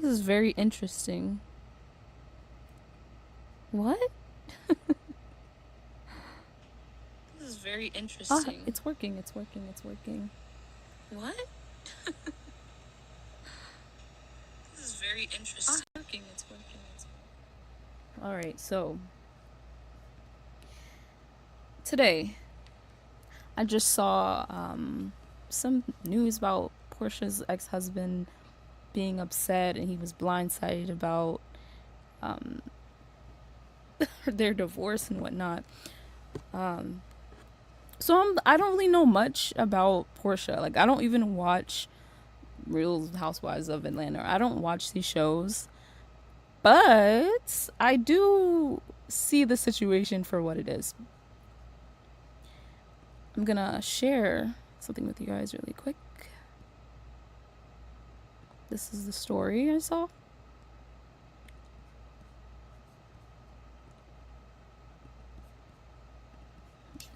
This is very interesting. What? This is very interesting. It's working. It's working. It's working. What? This is very interesting. Working. It's working. It's working. All right. So today, I just saw some news about Porsha's ex-husband being upset, and he was blindsided about their divorce and whatnot. So I don't really know much about Porsha. Like, I don't even watch Real Housewives of Atlanta. I don't watch these shows, but I do see the situation for what it is. I'm gonna share something with you guys really quick. This is the story I saw.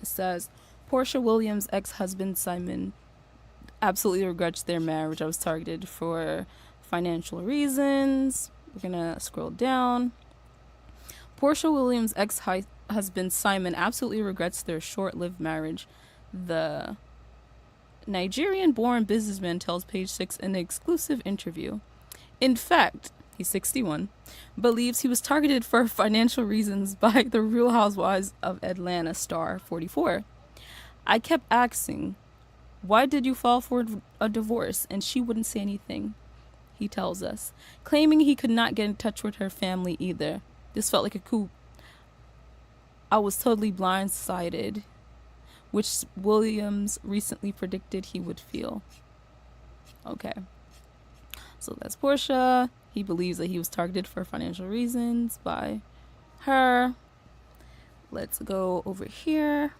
It says, Porsha Williams' ex-husband Simon absolutely regrets their marriage. I was targeted for financial reasons. We're gonna scroll down. Porsha Williams' ex-husband Simon absolutely regrets their short-lived marriage. The Nigerian-born businessman tells Page 6 in an exclusive interview. In fact, he's 61, believes he was targeted for financial reasons by the Real Housewives of Atlanta star 44. I kept asking, why did you fall for a divorce? And she wouldn't say anything, he tells us, claiming he could not get in touch with her family either. This felt like a coup. I was totally blindsided, which Williams recently predicted he would feel. Okay. So that's Porsha. He believes that he was targeted for financial reasons by her. Let's go over here.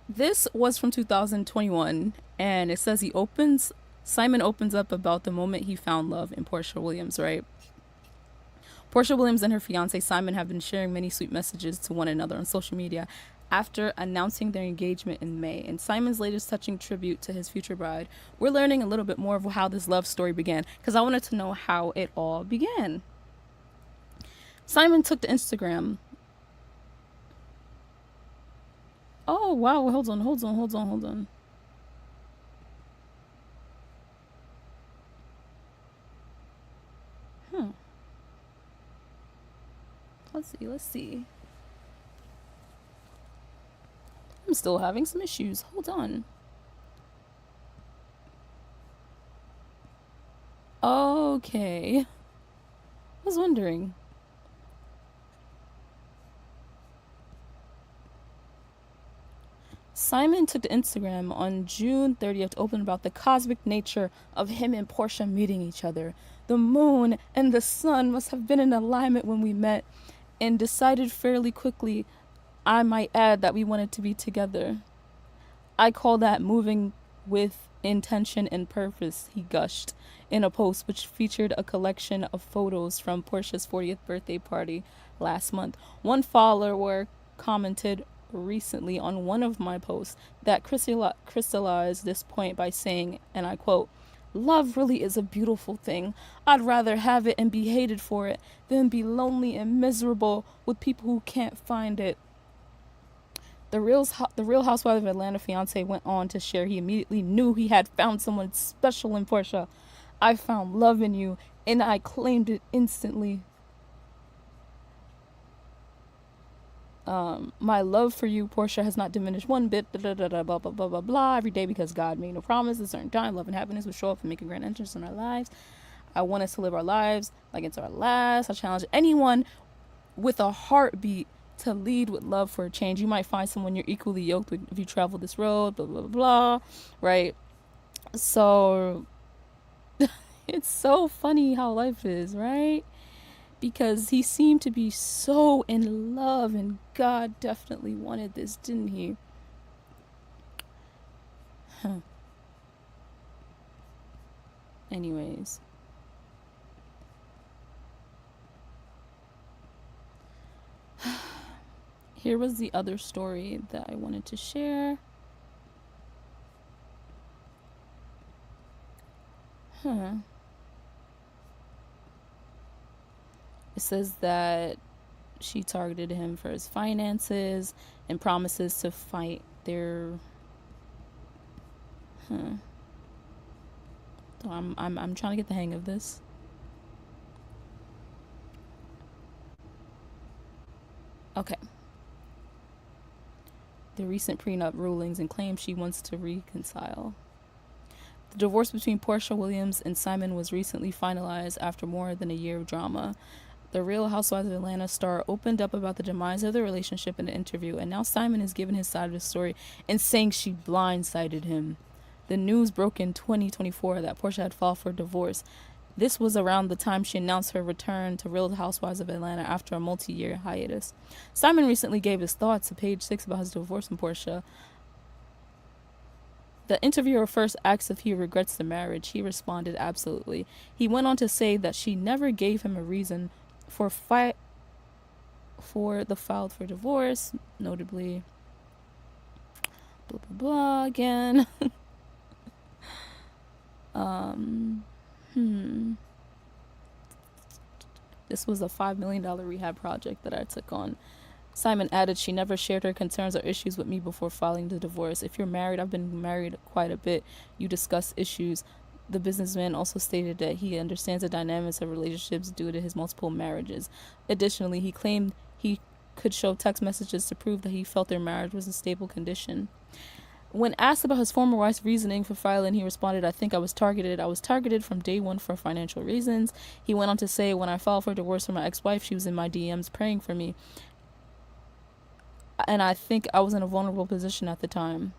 This was from 2021, and it says Simon opens up about the moment he found love in Porsha Williams, right? Porsha Williams and her fiancé Simon have been sharing many sweet messages to one another on social media after announcing their engagement in May. In Simon's latest touching tribute to his future bride, we're learning a little bit more of how this love story began, because I wanted to know how it all began. Simon took to Instagram. Oh, wow. Hold on. Let's see. I'm still having some issues. Hold on. Okay. I was wondering. Simon took to Instagram on June 30th to open about the cosmic nature of him and Porsha meeting each other. The moon and the sun must have been in alignment when we met, and decided fairly quickly, I might add, that we wanted to be together. I call that moving with intention and purpose, he gushed in a post which featured a collection of photos from Porsha's 40th birthday party last month. One follower commented, recently on one of my posts that crystallized this point by saying, and I quote, "Love really is a beautiful thing. I'd rather have it and be hated for it than be lonely and miserable with people who can't find it." The Real Housewives of Atlanta fiance went on to share he immediately knew he had found someone special in Porsha. "I found love in you, and I claimed it instantly. My love for you, Porsha, has not diminished one bit, blah, blah, blah, blah, blah, blah, blah, every day because God made no promise. At a certain time, love and happiness will show up and make a grand entrance in our lives. I want us to live our lives like it's our last. I challenge anyone with a heartbeat to lead with love for a change. You might find someone you're equally yoked with if you travel this road, blah, blah, blah, right?" So it's so funny how life is, right? Because he seemed to be so in love, and God definitely wanted this, didn't he? Huh. Anyways. Here was the other story that I wanted to share. It says that she targeted him for his finances and promises to fight their. So I'm trying to get the hang of this. Okay. The recent prenup rulings and claims she wants to reconcile. The divorce between Porsha Williams and Simon was recently finalized after more than a year of drama. The Real Housewives of Atlanta star opened up about the demise of their relationship in an interview, and now Simon has given his side of the story and saying she blindsided him. The news broke in 2024 that Porsha had filed for divorce. This was around the time she announced her return to Real Housewives of Atlanta after a multi-year hiatus. Simon recently gave his thoughts to Page 6 about his divorce from Porsha. The interviewer first asked if he regrets the marriage. He responded, "Absolutely." He went on to say that she never gave him a reason for the filed for divorce, notably blah blah blah again. This was a $5 million rehab project that I took on. Simon added she never shared her concerns or issues with me before filing the divorce. "If you're married, I've been married quite a bit. You discuss issues." The businessman also stated that he understands the dynamics of relationships due to his multiple marriages. Additionally, he claimed he could show text messages to prove that he felt their marriage was in stable condition. When asked about his former wife's reasoning for filing, he responded, "I think I was targeted. I was targeted from day one for financial reasons." He went on to say, "When I filed for divorce from my ex-wife, she was in my DMs praying for me. And I think I was in a vulnerable position at the time.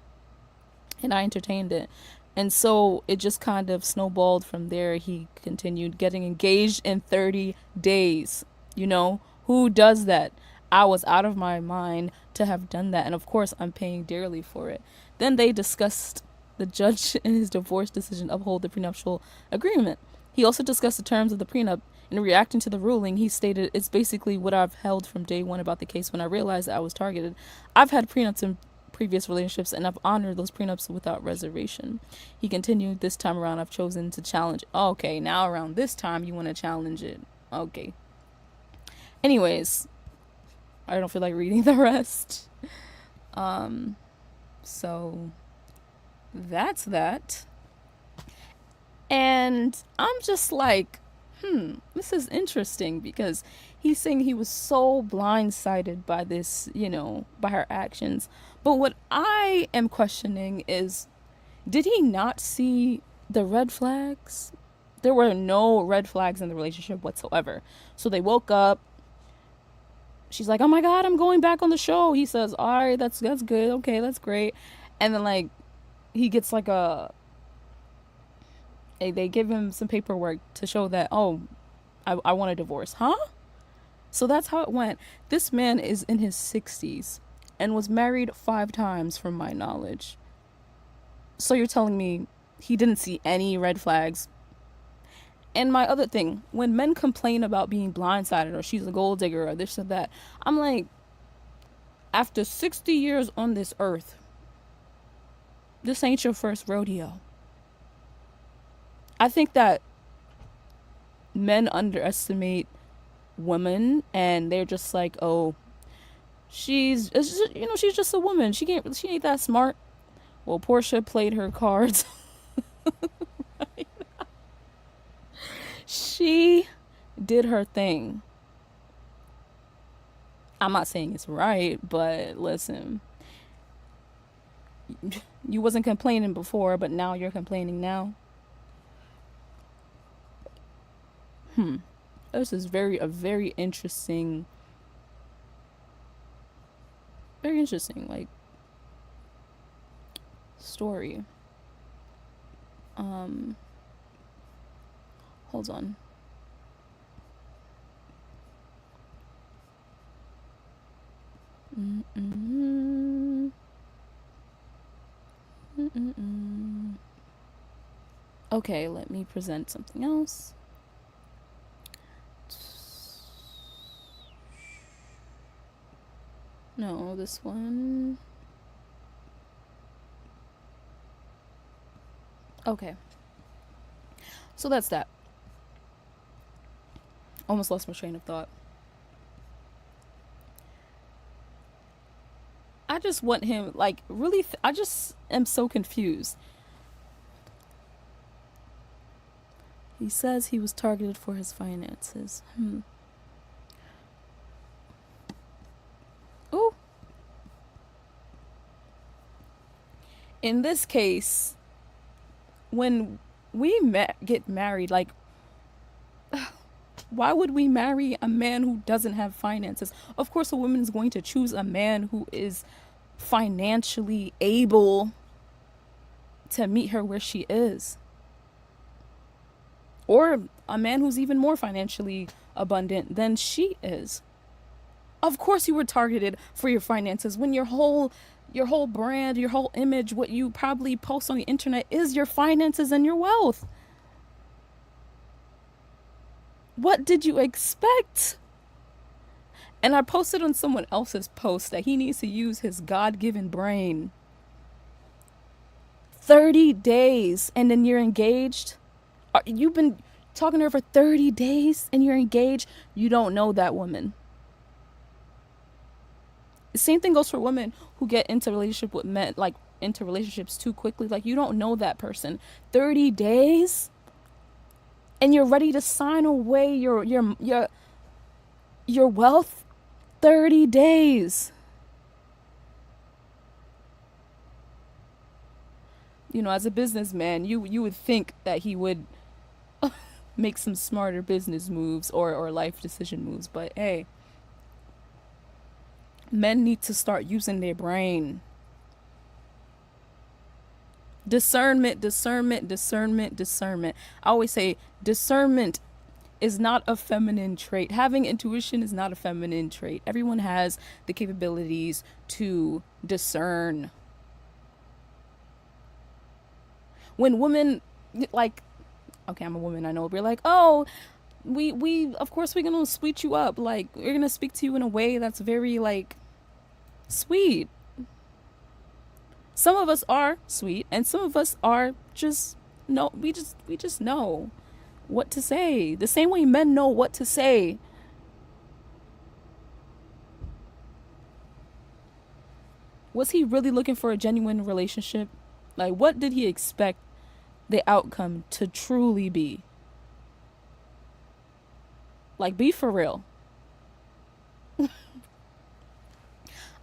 And I entertained it." And so it just kind of snowballed from there. He continued getting engaged in 30 days. You know, who does that? I was out of my mind to have done that. And of course, I'm paying dearly for it. Then they discussed the judge in his divorce decision uphold the prenuptial agreement. He also discussed the terms of the prenup. In reacting to the ruling, he stated, "It's basically what I've held from day one about the case when I realized that I was targeted. I've had prenups in previous relationships, and I've honored those prenups without reservation." He continued, "This time around, I've chosen to challenge." Okay, now around this time, you want to challenge it. Okay. Anyways, I don't feel like reading the rest. So that's that. And I'm just like, this is interesting because he's saying he was so blindsided by this, by her actions. But what I am questioning is, did he not see the red flags? There were no red flags in the relationship whatsoever. So they woke up. She's like, "Oh my God, I'm going back on the show." He says, "All right, that's good. Okay, that's great." And then he gets they give him some paperwork to show that, "Oh, I want a divorce." Huh? So that's how it went. This man is in his 60s and was married 5 times from my knowledge. So you're telling me he didn't see any red flags? And my other thing, when men complain about being blindsided or she's a gold digger or this or that, I'm like, After 60 years on this earth, this ain't your first rodeo. I think that men underestimate women, and they're just like, oh, she's just a woman. She ain't that smart. Well, Porsha played her cards. She did her thing. I'm not saying it's right, but listen, you wasn't complaining before, but now you're complaining now. This is a very interesting, like, story. Um, Hold on. Mm-mm. Mm-mm. Okay, let me present something else. No, this one. Okay. So that's that. Almost lost my train of thought. I just want him, like, really. I just am so confused. He says he was targeted for his finances. Oh. In this case, when we get married, like, why would we marry a man who doesn't have finances? Of course, a woman is going to choose a man who is financially able to meet her where she is. Or a man who's even more financially abundant than she is. Of course you were targeted for your finances when your whole brand, your whole image, what you probably post on the internet is your finances and your wealth. What did you expect? And I posted on someone else's post that he needs to use his God-given brain. 30 days and then you're engaged? You've been talking to her for 30 days and you're engaged? You don't know that woman. The same thing goes for women who get into relationship with men, like into relationships too quickly. Like, you don't know that person. 30 days and you're ready to sign away your wealth. 30 days. You know, as a businessman, you would think that he would make some smarter business moves or life decision moves, but hey, men need to start using their brain. Discernment, discernment, discernment, discernment. I always say discernment is not a feminine trait. Having intuition is not a feminine trait. Everyone has the capabilities to discern. When women, like, okay, I'm a woman, I know, we're like, oh, we of course we're gonna sweet you up. Like, we're gonna speak to you in a way that's very, like, sweet. Some of us are sweet and some of us are just no, we just know what to say. The same way men know what to say. Was he really looking for a genuine relationship? Like, what did he expect the outcome to truly be? Like, be for real.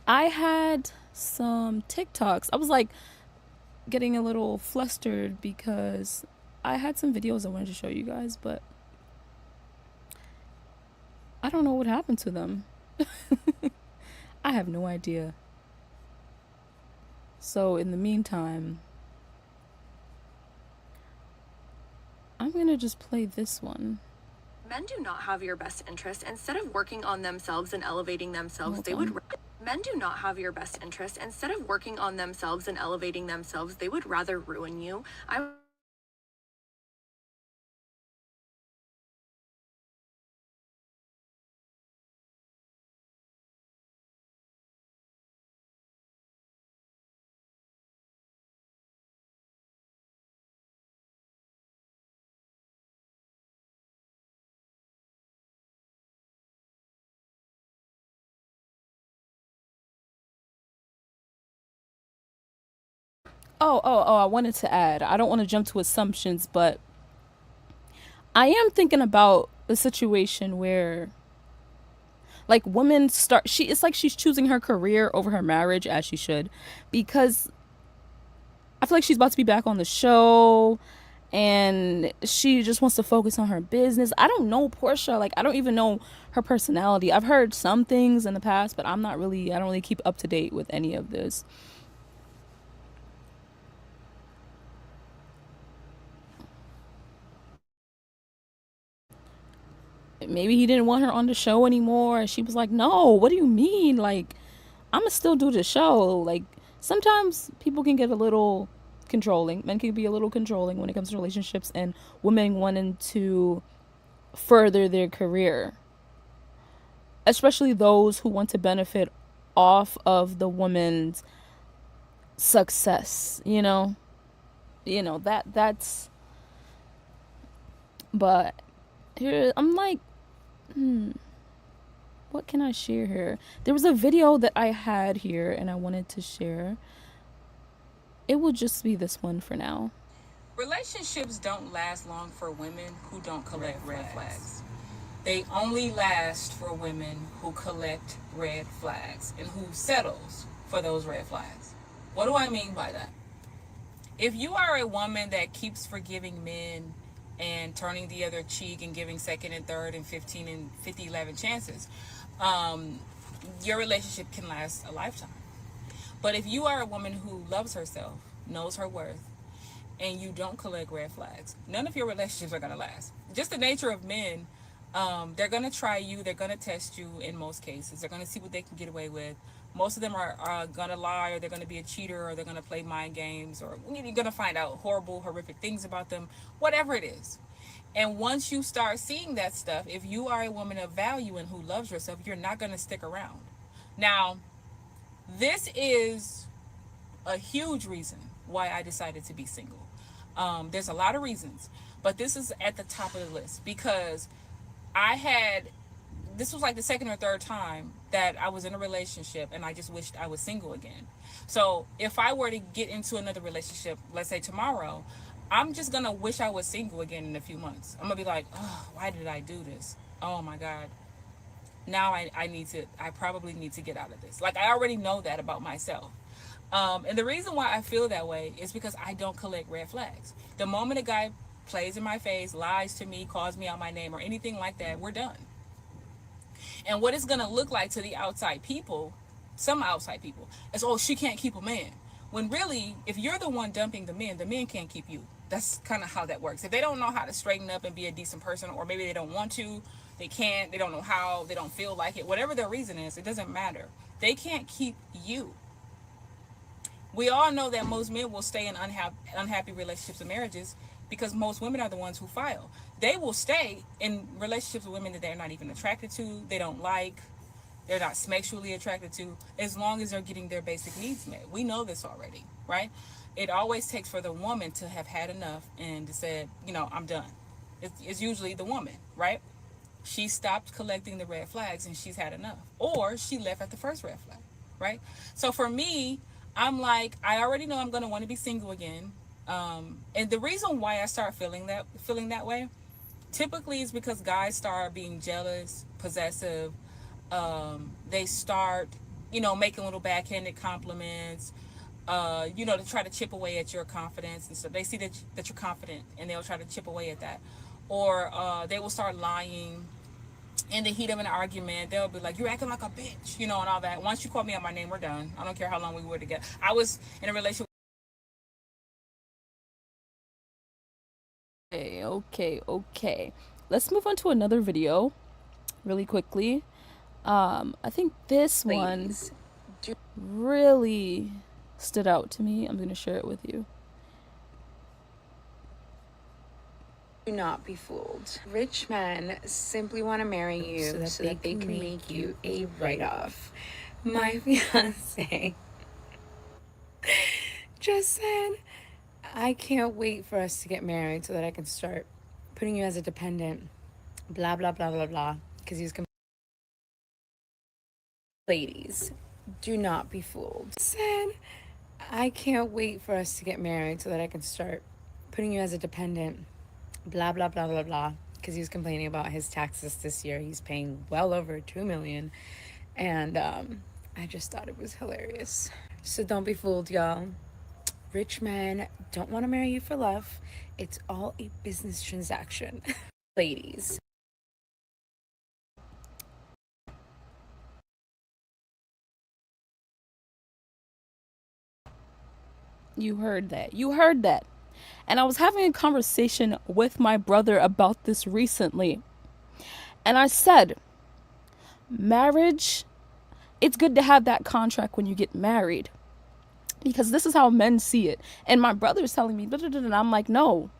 I had some TikToks. I was like getting a little flustered because I had some videos I wanted to show you guys, but I don't know what happened to them. I have no idea. So in the meantime, I'm gonna just play this one. Men do not have your best interest. Instead of working on themselves and elevating themselves, Hold they on. would. Men do not have your best interest. Instead of working on themselves and elevating themselves, they would rather ruin you. I I wanted to add, I don't want to jump to assumptions, but I am thinking about a situation where like women start it's like she's choosing her career over her marriage, as she should, because I feel like she's about to be back on the show and she just wants to focus on her business. I don't know Porsha, like I don't even know her personality. I've heard some things in the past, but I don't really keep up to date with any of this. Maybe he didn't want her on the show anymore. She was like, "No, what do you mean? Like, I'm gonna still do the show." Like, sometimes people can get a little controlling. Men can be a little controlling when it comes to relationships and women wanting to further their career, especially those who want to benefit off of the woman's success, that's but here I'm like, what can I share here? There was a video that I had here and I wanted to share. It will just be this one for now. Relationships don't last long for women who don't collect red flags. They only last for women who collect red flags and who settles for those red flags. What do I mean by that? If you are a woman that keeps forgiving men and turning the other cheek and giving second and third and 15 and 50, 11 chances, your relationship can last a lifetime. But if you are a woman who loves herself, knows her worth, and you don't collect red flags, none of your relationships are going to last. Just the nature of men, they're going to try you, they're going to test you in most cases. They're going to see what they can get away with. Most of them are going to lie, or they're going to be a cheater, or they're going to play mind games, or you're going to find out horrible, horrific things about them, whatever it is. And once you start seeing that stuff, if you are a woman of value and who loves yourself, you're not going to stick around. Now, this is a huge reason why I decided to be single. There's a lot of reasons, but this is at the top of the list because this was like the second or third time that I was in a relationship and I just wished I was single again. So if I were to get into another relationship, let's say tomorrow, I'm just going to wish I was single again in a few months. I'm going to be like, oh, why did I do this? Oh my God. Now I probably need to get out of this. Like, I already know that about myself. And the reason why I feel that way is because I don't collect red flags. The moment a guy plays in my face, lies to me, calls me out my name, or anything like that, we're done. And what it's going to look like to the outside people, some outside people, is, oh, she can't keep a man. When really, if you're the one dumping the men can't keep you. That's kind of how that works. If they don't know how to straighten up and be a decent person, or maybe they don't want to, they can't, they don't know how, they don't feel like it, whatever their reason is, it doesn't matter. They can't keep you. We all know that most men will stay in unhappy relationships and marriages because most women are the ones who file. They will stay in relationships with women that they're not even attracted to, they don't like, they're not sexually attracted to, as long as they're getting their basic needs met. We know this already, right? It always takes for the woman to have had enough and to say, I'm done. It's usually the woman, right? She stopped collecting the red flags and she's had enough. Or she left at the first red flag, right? So for me, I'm like, I already know I'm going to want to be single again. And the reason why I start feeling that way, typically is because guys start being jealous, possessive. They start, making little backhanded compliments, to try to chip away at your confidence. And so they see that you're confident and they'll try to chip away at that. Or they will start lying in the heat of an argument. They'll be like, you're acting like a bitch, and all that. Once you call me out my name, we're done. I don't care how long we were together. I was in a relationship. Okay. Let's move on to another video really quickly. I think this one really stood out to me. I'm going to share it with you. Do not be fooled. Rich men simply want to marry you so that they can make you a write-off. My fiance just said, I can't wait for us to get married so that I can start putting you as a dependent. Blah, blah, blah, blah, blah. Because he's ladies, do not be fooled. Said, I can't wait for us to get married so that I can start putting you as a dependent. Blah, blah, blah, blah, blah. Because he was complaining about his taxes this year. He's paying well over $2 million. And I just thought it was hilarious. So don't be fooled, y'all. Rich men don't want to marry you for love. It's all a business transaction. Ladies. You heard that. You heard that. And I was having a conversation with my brother about this recently. And I said, marriage, it's good to have that contract when you get married. Because this is how men see it. And my brother's telling me, and I'm like, no.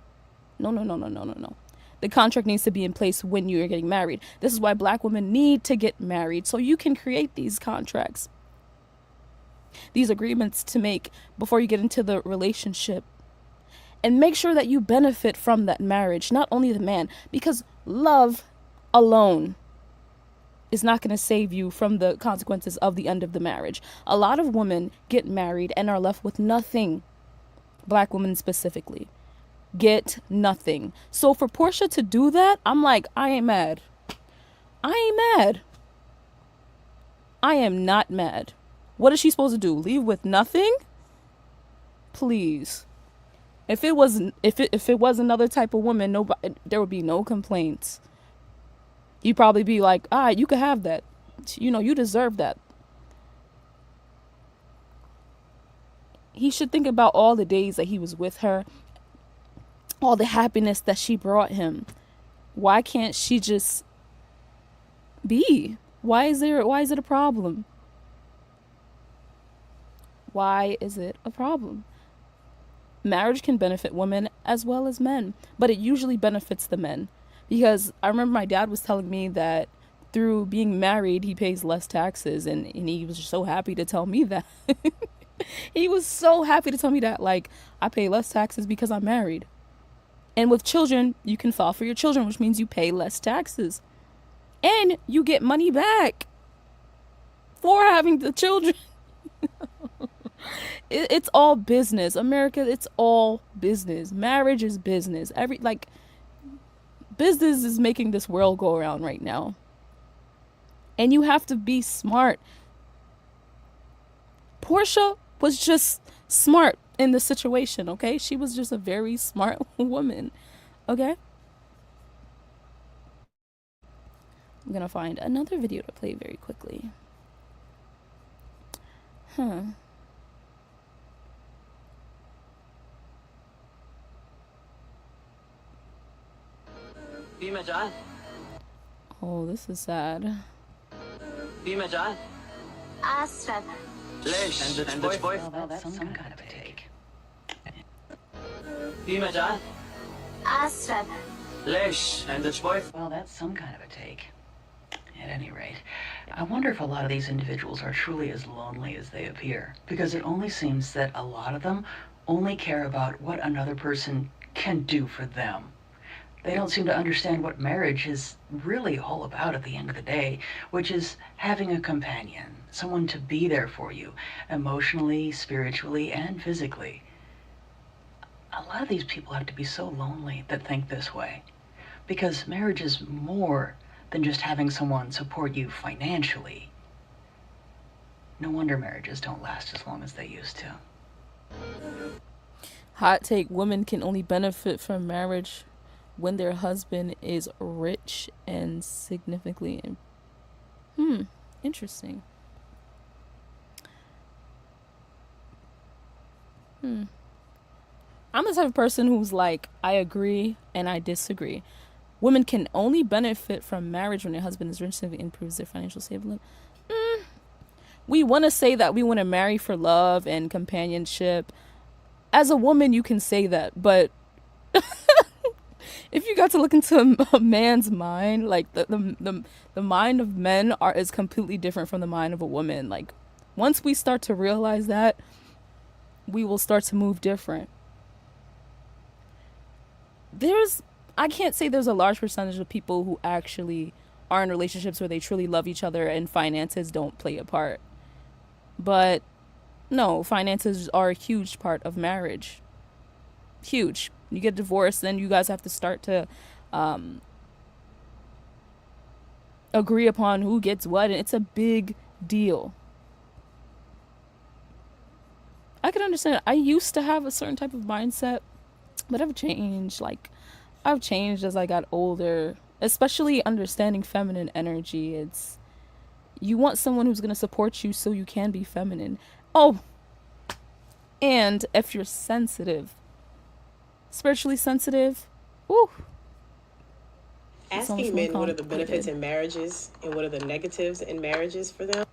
The contract needs to be in place when you're getting married. This is why black women need to get married, so you can create these contracts, these agreements to make before you get into the relationship, and make sure that you benefit from that marriage, not only the man, because love alone is not going to save you from the consequences of the end of the marriage. A lot of women get married and are left with nothing. Black women specifically get nothing. So for Porsha to do that, I'm like, I ain't mad. I am not mad. What is she supposed to do? Leave with nothing? Please. If it was another type of woman, nobody, there would be no complaints. You'd probably be like, all right, you could have that. You deserve that. He should think about all the days that he was with her, all the happiness that she brought him. Why can't she just be? Why is it a problem? Why is it a problem? Marriage can benefit women as well as men, but it usually benefits the men. Because I remember my dad was telling me that through being married, he pays less taxes, and he was so happy to tell me that. He was so happy to tell me that, like, I pay less taxes because I'm married. And with children, you can file for your children, which means you pay less taxes. And you get money back for having the children. It's all business. America, it's all business. Marriage is business. Business is making this world go around right now. And you have to be smart. Porsha was just smart in the situation, okay? She was just a very smart woman, okay? I'm gonna find another video to play very quickly. Oh, this is sad. Asrad. Well, that's some kind of a take. Asrad. Well, that's some kind of a take. At any rate, I wonder if a lot of these individuals are truly as lonely as they appear, because it only seems that a lot of them only care about what another person can do for them. They don't seem to understand what marriage is really all about at the end of the day, which is having a companion, someone to be there for you, emotionally, spiritually, and physically. A lot of these people have to be so lonely that think this way, because marriage is more than just having someone support you financially. No wonder marriages don't last as long as they used to. Hot take, women can only benefit from marriage when their husband is rich and significantly interesting. I'm the type of person who's like, I agree and I disagree. Women can only benefit from marriage when their husband is rich and improves their financial stability. We want to say that we want to marry for love and companionship. As a woman, you can say that, but if you got to look into a man's mind, like the mind of men is completely different from the mind of a woman. Like, once we start to realize that, we will start to move different. I can't say there's a large percentage of people who actually are in relationships where they truly love each other and finances don't play a part. But No, finances are a huge part of marriage. Huge. You get divorced, then you guys have to start to agree upon who gets what, and it's a big deal. I can understand. I used to have a certain type of mindset, but I've changed. Like, I've changed as I got older, especially understanding feminine energy. It's, you want someone who's going to support you so you can be feminine. Oh, and if you're sensitive, spiritually sensitive, woo. Asking men what are the benefits in marriages and what are the negatives in marriages for them.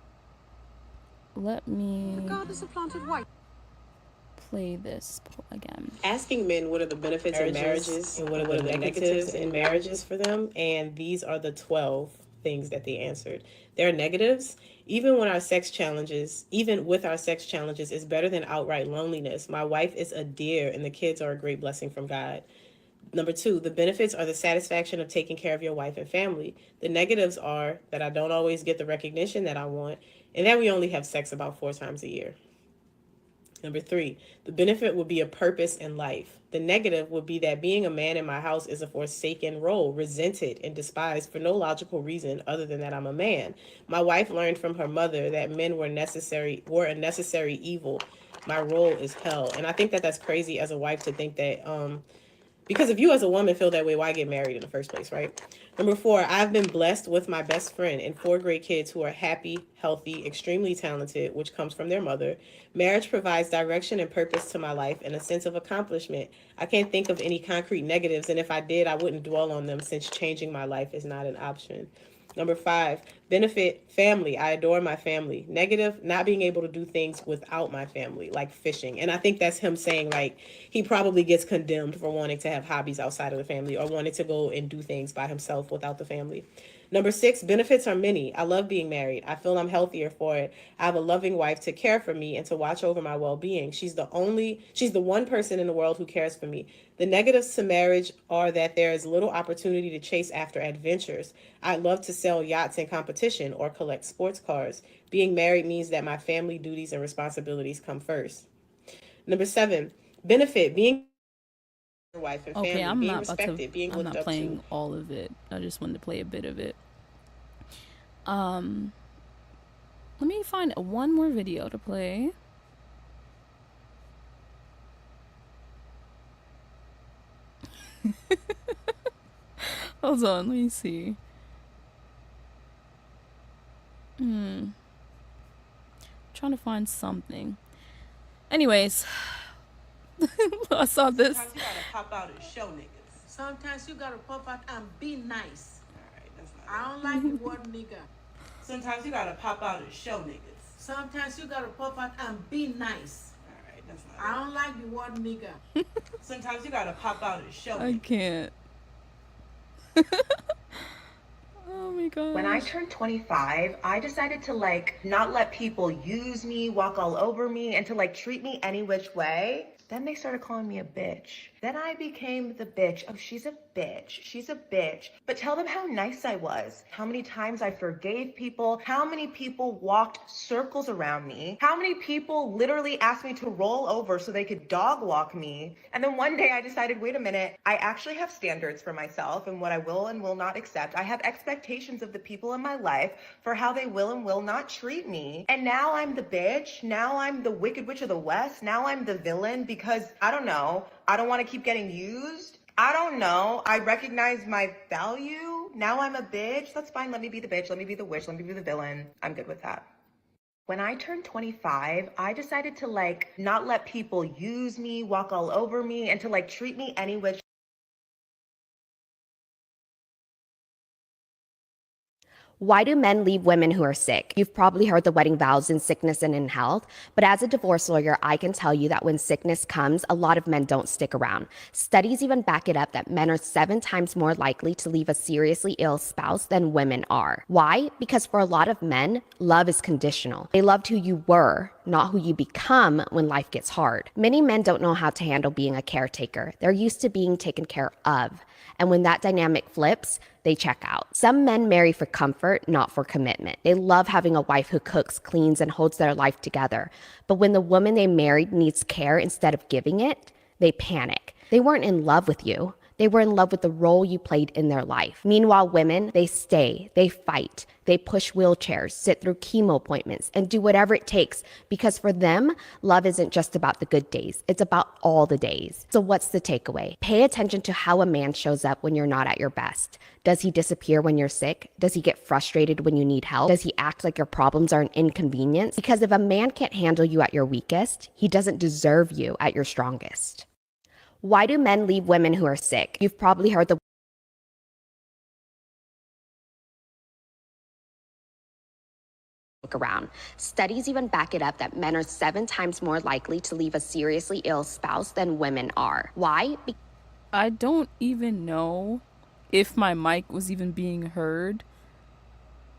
Let me play this again. Asking men what are the benefits in marriages and what are the negatives in marriages for them. And these are the 12 things that they answered. Their negatives, even with our sex challenges, is better than outright loneliness. My wife is a dear and the kids are a great blessing from God. Number 2, the benefits are the satisfaction of taking care of your wife and family. The negatives are that I don't always get the recognition that I want and that we only have sex about 4 times a year. Number 3, the benefit would be a purpose in life. The negative would be that being a man in my house is a forsaken role, resented and despised for no logical reason other than that I'm a man. My wife learned from her mother that men were a necessary evil. My role is hell. And I think that that's crazy as a wife to think that, because if you as a woman feel that way, why get married in the first place, right? Number 4, I've been blessed with my best friend and 4 great kids who are happy, healthy, extremely talented, which comes from their mother. Marriage provides direction and purpose to my life and a sense of accomplishment. I can't think of any concrete negatives, and if I did, I wouldn't dwell on them since changing my life is not an option. Number 5, benefit, family. I adore my family. Negative, not being able to do things without my family, like fishing. And I think that's him saying, like, he probably gets condemned for wanting to have hobbies outside of the family or wanting to go and do things by himself without the family. Number 6, benefits are many. I love being married. I feel I'm healthier for it. I have a loving wife to care for me and to watch over my well-being. She's the one person in the world who cares for me. The negatives to marriage are that there is little opportunity to chase after adventures. I love to sell yachts in competition or collect sports cars. Being married means that my family duties and responsibilities come first. Number 7, benefit, being your wife and family, being respected, being looked up to. I'm not playing all of it. I just wanted to play a bit of it. Let me find one more video to play. Hold on, let me see. Trying to find something. Anyways, I saw this. Sometimes you gotta pop out and show niggas. Sometimes you gotta pop out and be nice. Alright, that's not I don't like the word nigga. Sometimes you gotta pop out and show niggas. Sometimes you gotta pop out and be nice. Alright, that's not I don't like the word nigga. Sometimes you gotta pop out and show I niggas. can't. Oh my god. When I turned 25, I decided to not let people use me, walk all over me, and to treat me any which way. Then they started calling me a bitch. Then I became the bitch. Oh, she's a bitch. She's a bitch. But tell them how nice I was. How many times I forgave people. How many people walked circles around me. How many people literally asked me to roll over so they could dog walk me. And then one day I decided, wait a minute, I actually have standards for myself and what I will and will not accept. I have expectations of the people in my life for how they will and will not treat me. And now I'm the bitch. Now I'm the Wicked Witch of the West. Now I'm the villain because, I don't know, I don't want to keep getting used. I don't know. I recognize my value. Now I'm a bitch. That's fine. Let me be the bitch. Let me be the witch. Let me be the villain. I'm good with that. When I turned 25, I decided to not let people use me, walk all over me, and to treat me any which. Why do men leave women who are sick? You've probably heard the wedding vows in sickness and in health, but as a divorce lawyer, I can tell you that when sickness comes, a lot of men don't stick around. Studies even back it up that men are 7 times more likely to leave a seriously ill spouse than women are. Why? Because for a lot of men, love is conditional. They loved who you were, not who you become when life gets hard. Many men don't know how to handle being a caretaker. They're used to being taken care of. And when that dynamic flips, they check out. Some men marry for comfort, not for commitment. They love having a wife who cooks, cleans, and holds their life together. But when the woman they married needs care instead of giving it, they panic. They weren't in love with you. They were in love with the role you played in their life. Meanwhile, women, they stay, they fight, they push wheelchairs, sit through chemo appointments, and do whatever it takes because for them, love isn't just about the good days. It's about all the days. So what's the takeaway? Pay attention to how a man shows up when you're not at your best. Does he disappear when you're sick? Does he get frustrated when you need help? Does he act like your problems are an inconvenience? Because if a man can't handle you at your weakest, he doesn't deserve you at your strongest. Why do men leave women who are sick? You've probably heard the around. Studies even back it up that men are 7 times more likely to leave a seriously ill spouse than women are. Why? I don't even know if my mic was even being heard.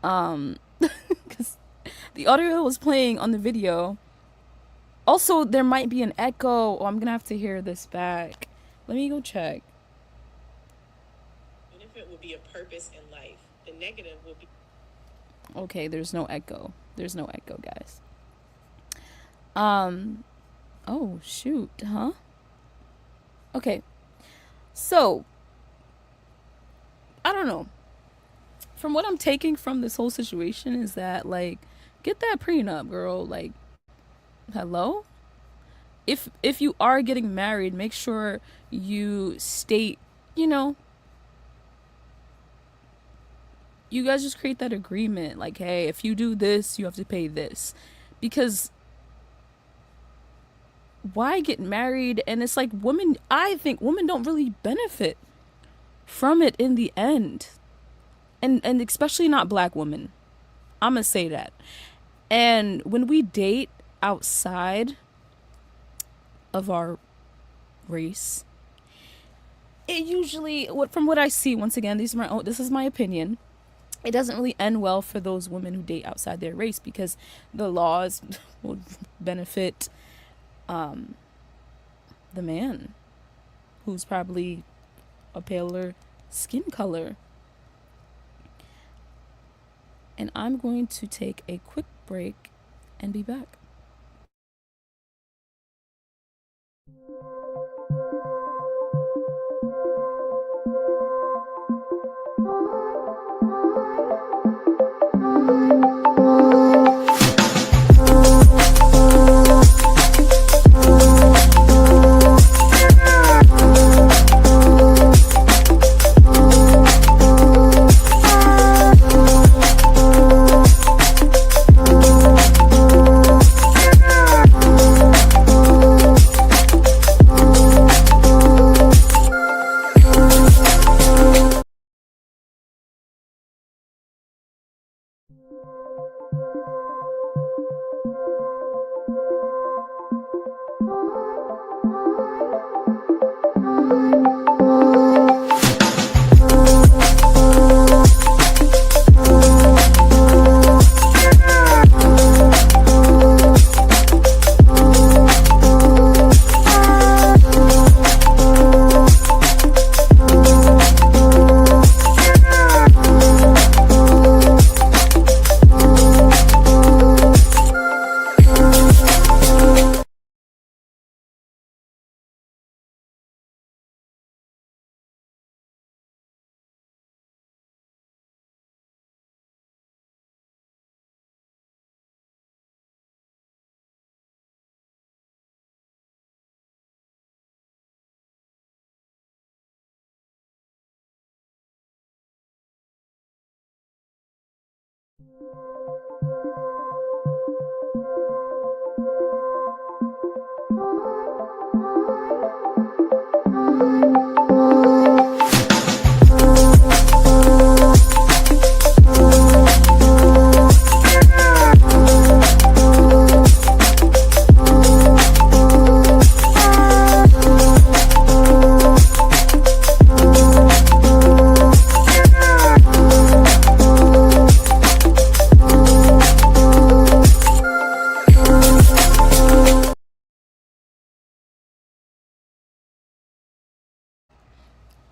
Because the audio was playing on the video. Also, there might be an echo. Oh, I'm gonna have to hear this back. Let me go check. Benefit would be a purpose in life. The negative would be. Okay, there's no echo. There's no echo, guys. Oh, shoot, huh? Okay. So, I don't know. From what I'm taking from this whole situation is that, like, get that prenup, girl. Like, hello? If you are getting married, make sure you state, you know, you guys just create that agreement. Like, hey, if you do this, you have to pay this. Because why get married? And it's like I think women don't really benefit from it in the end. And especially not black women. I'm going to say that. And when we date outside of our race, it usually, from what I see, once again, this is my opinion, it doesn't really end well for those women who date outside their race because the laws will benefit the man who's probably a paler skin color. And I'm going to take a quick break and be back.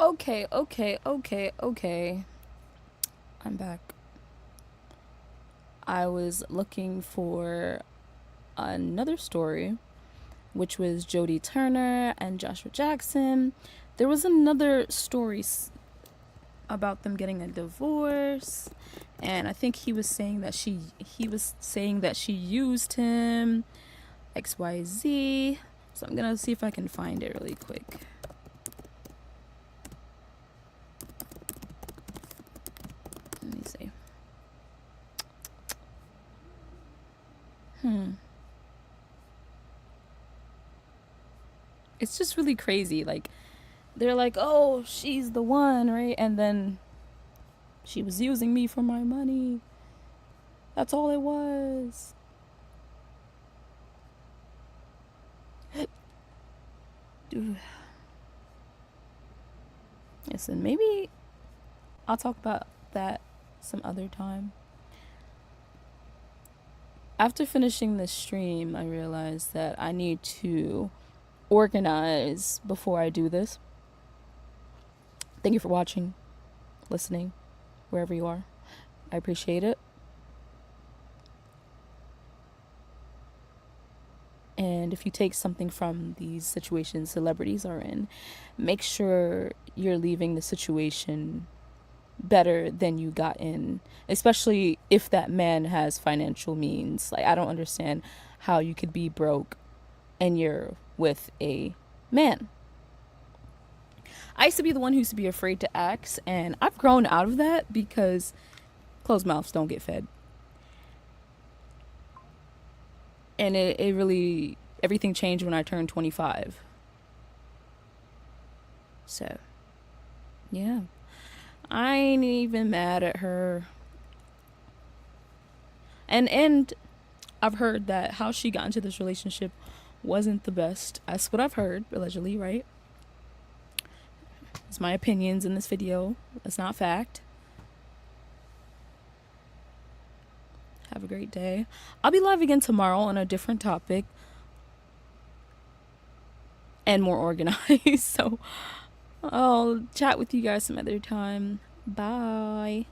Okay. I'm back. I was looking for another story, which was Jodie Turner and Joshua Jackson. There was another story about them getting a divorce, and I think he was saying that she used him, XYZ. So I'm gonna see if I can find it really quick. Let me see. It's just really crazy. Like, they're like, oh, she's the one, right? And then she was using me for my money. That's all it was. Dude. Listen, maybe I'll talk about that some other time. After finishing this stream, I realized that I need to organize before I do this. Thank you for watching, listening, wherever you are. I appreciate it. And if you take something from these situations celebrities are in, make sure you're leaving the situation better than you got in, especially if that man has financial means. Like, I don't understand how you could be broke and you're with a man. I used to be the one who used to be afraid to ask, and I've grown out of that because closed mouths don't get fed. And it really, everything changed when I turned 25. So, yeah. I ain't even mad at her. And I've heard that how she got into this relationship wasn't the best. That's what I've heard, allegedly, right? It's my opinions in this video. It's not fact. Have a great day. I'll be live again tomorrow on a different topic and more organized. So I'll chat with you guys some other time. Bye.